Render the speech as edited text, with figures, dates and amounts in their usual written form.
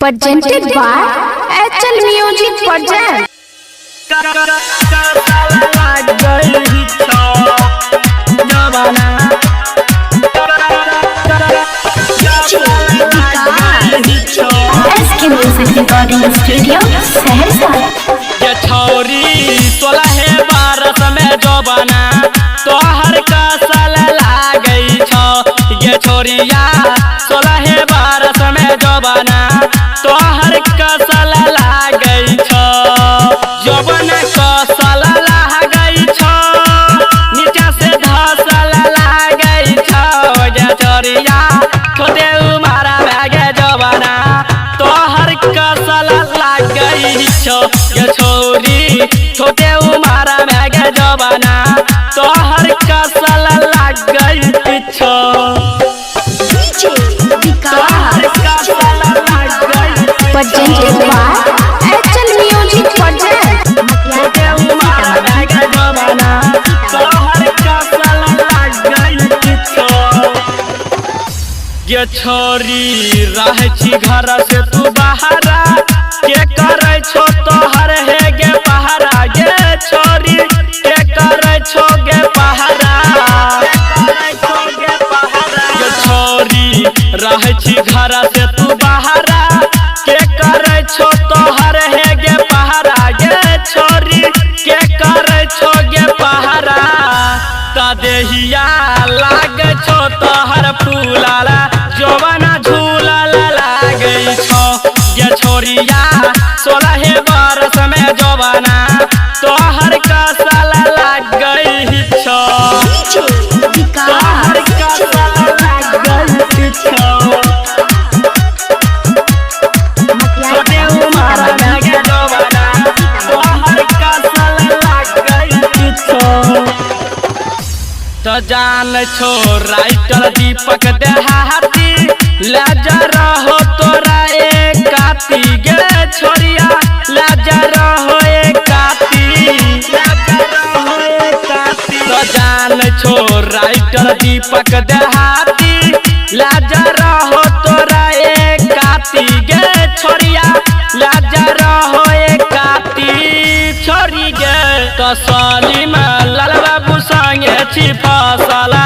presented by HL Music Project. SK Music Recording Studio, Saharsa. ये छोरी 16 बरस में जो बना तोहर कसल लागई छो। ये छोरिया 16 बरस में जो बना तोहर कसल लागई छो। जवन कसल लागई छो नीचे से धसल लागई छो। ये छोरिया छोटे उमरा भागे जो बना तोहर कसल लागई छो। ये छोरी छोटे उमरा भागे जो बना तोहर कसल लागई छो। Presented by HL Music Project. छोटे उमरा भागे जो बना तोहर कसल लागई छो। ये छोरी रहे छी घर से तू बाहरा के करे छो तोहर है गे पहरा। ये छोरी के करे छो गे पहरा। ये छोरी रहे छी घर से तू बाहरा के करे छो तोहर है गे पहरा। ये छोरी के करे छो गे पहरा। ता देहिया लाग छो तोहर फूलाला जवाना झूला लागई छो। ये छोरिया 16 बरस में जवाना तोहर कसल लागई छो। तोहर कसल लागई छो। छोटे उमर में जवाना तोहर कसल लागई छो। तो जान छो राइटर दीपक देहाती लाजा रहो तोरा एक काती। गे छोरिया लाजा रहो एक काती। तो जान छो राइटर दीपक देहाती लाजा रहो तोरा एक काती। गे छोरिया लाजा रहो एक काती। छोरी गे तो साली में लाल बाबू संगे छी फसला